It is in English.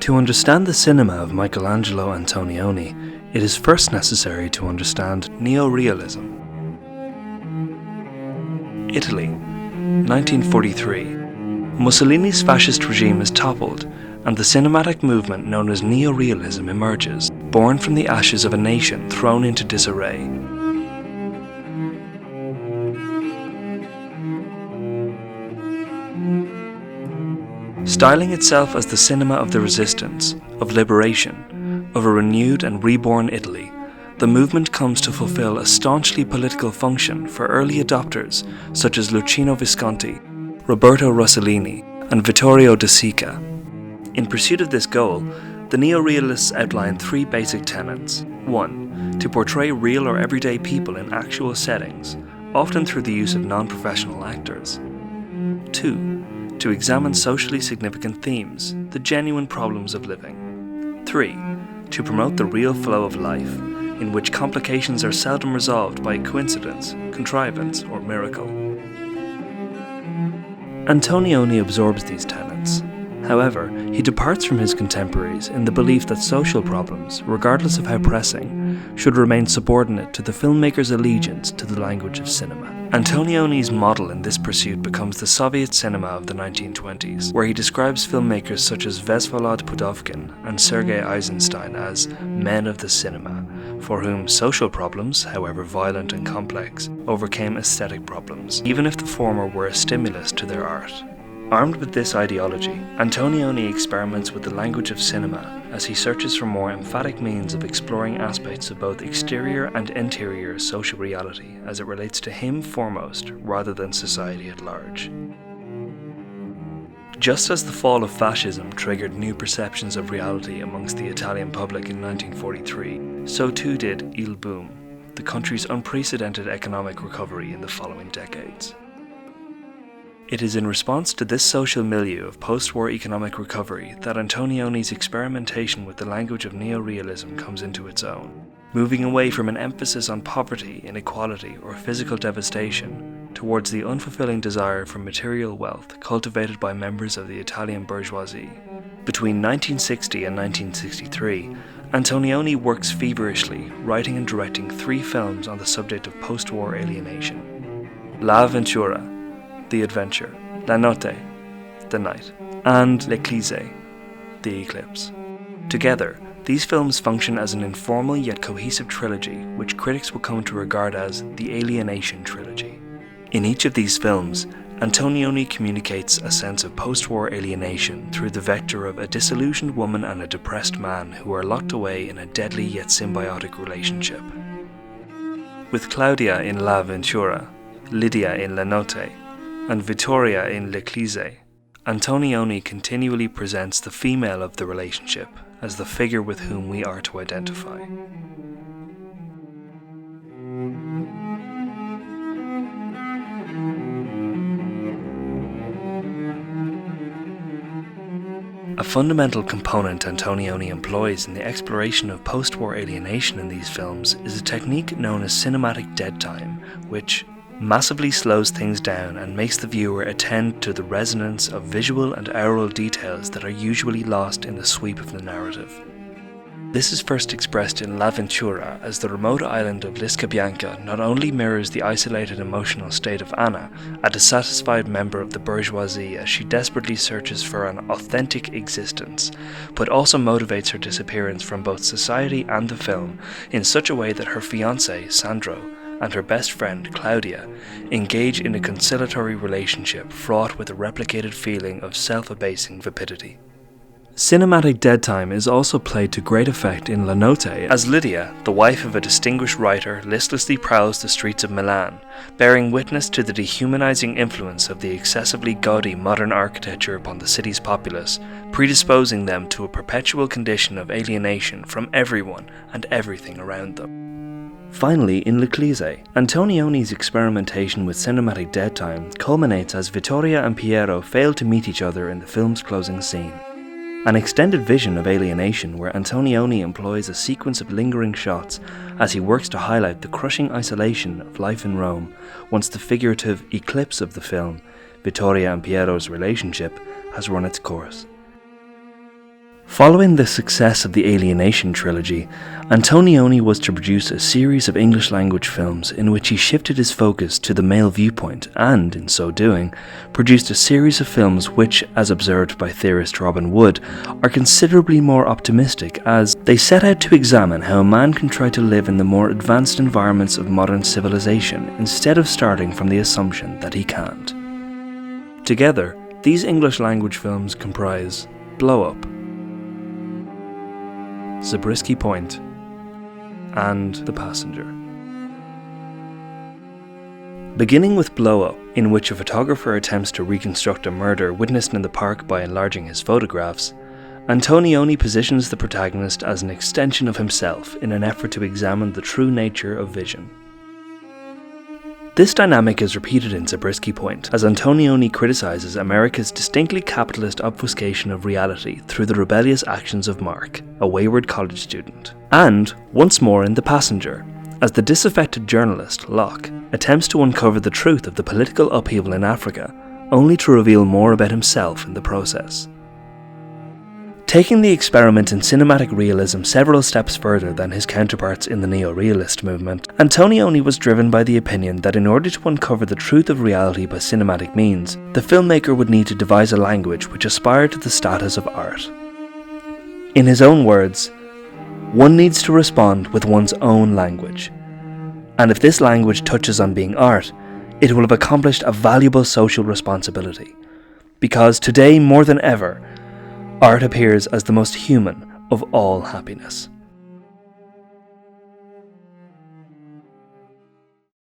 To understand the cinema of Michelangelo Antonioni, it is first necessary to understand Neorealism. Italy, 1943. Mussolini's fascist regime is toppled, and the cinematic movement known as Neorealism emerges, born from the ashes of a nation thrown into disarray. Styling itself as the cinema of the resistance, of liberation, of a renewed and reborn Italy, the movement comes to fulfill a staunchly political function for early adopters such as Luchino Visconti, Roberto Rossellini, and Vittorio De Sica. In pursuit of this goal, the Neorealists outline three basic tenets. 1. To portray real or everyday people in actual settings, often through the use of non-professional actors. 2. To examine socially significant themes, the genuine problems of living. 3. To promote the real flow of life, in which complications are seldom resolved by coincidence, contrivance, or miracle. Antonioni absorbs these tenets. However, he departs from his contemporaries in the belief that social problems, regardless of how pressing, should remain subordinate to the filmmaker's allegiance to the language of cinema. Antonioni's model in this pursuit becomes the Soviet cinema of the 1920s, where he describes filmmakers such as Vsevolod Pudovkin and Sergei Eisenstein as men of the cinema, for whom social problems, however violent and complex, overcame aesthetic problems, even if the former were a stimulus to their art. Armed with this ideology, Antonioni experiments with the language of cinema as he searches for more emphatic means of exploring aspects of both exterior and interior social reality as it relates to him foremost rather than society at large. Just as the fall of fascism triggered new perceptions of reality amongst the Italian public in 1943, so too did Il Boom, the country's unprecedented economic recovery in the following decades. It is in response to this social milieu of post-war economic recovery that Antonioni's experimentation with the language of neorealism comes into its own, moving away from an emphasis on poverty, inequality, or physical devastation towards the unfulfilling desire for material wealth cultivated by members of the Italian bourgeoisie. Between 1960 and 1963, Antonioni works feverishly, writing and directing 3 films on the subject of post-war alienation: La Avventura, The Adventure, La Notte, The Night, and L'Eclisse, The Eclipse. Together, these films function as an informal yet cohesive trilogy which critics will come to regard as the Alienation trilogy. In each of these films, Antonioni communicates a sense of post-war alienation through the vector of a disillusioned woman and a depressed man who are locked away in a deadly yet symbiotic relationship. With Claudia in La Ventura, Lydia in La Notte, and Vittoria in L'Eclisse, Antonioni continually presents the female of the relationship as the figure with whom we are to identify. A fundamental component Antonioni employs in the exploration of post-war alienation in these films is a technique known as cinematic dead time, which massively slows things down and makes the viewer attend to the resonance of visual and aural details that are usually lost in the sweep of the narrative. This is first expressed in La Ventura as the remote island of Lisca Bianca not only mirrors the isolated emotional state of Anna, a dissatisfied member of the bourgeoisie as she desperately searches for an authentic existence, but also motivates her disappearance from both society and the film in such a way that her fiancé, Sandro, and her best friend, Claudia, engage in a conciliatory relationship fraught with a replicated feeling of self-abasing vapidity. Cinematic dead time is also played to great effect in La Notte, as Lydia, the wife of a distinguished writer, listlessly prowls the streets of Milan, bearing witness to the dehumanizing influence of the excessively gaudy modern architecture upon the city's populace, predisposing them to a perpetual condition of alienation from everyone and everything around them. Finally, in L'Eclisse, Antonioni's experimentation with cinematic dead time culminates as Vittoria and Piero fail to meet each other in the film's closing scene. An extended vision of alienation where Antonioni employs a sequence of lingering shots as he works to highlight the crushing isolation of life in Rome once the figurative eclipse of the film, Vittoria and Piero's relationship, has run its course. Following the success of the Alienation trilogy, Antonioni was to produce a series of English-language films in which he shifted his focus to the male viewpoint and, in so doing, produced a series of films which, as observed by theorist Robin Wood, are considerably more optimistic as they set out to examine how a man can try to live in the more advanced environments of modern civilization instead of starting from the assumption that he can't. Together, these English-language films comprise Blow Up, Zabriskie Point, and The Passenger. Beginning with Blow Up, in which a photographer attempts to reconstruct a murder witnessed in the park by enlarging his photographs, Antonioni positions the protagonist as an extension of himself in an effort to examine the true nature of vision. This dynamic is repeated in Zabriskie Point, as Antonioni criticises America's distinctly capitalist obfuscation of reality through the rebellious actions of Mark, a wayward college student. And, once more in The Passenger, as the disaffected journalist, Locke, attempts to uncover the truth of the political upheaval in Africa, only to reveal more about himself in the process. Taking the experiment in cinematic realism several steps further than his counterparts in the Neorealist movement, Antonioni was driven by the opinion that in order to uncover the truth of reality by cinematic means, the filmmaker would need to devise a language which aspired to the status of art. In his own words, one needs to respond with one's own language. And if this language touches on being art, it will have accomplished a valuable social responsibility. Because today, more than ever, art appears as the most human of all happiness.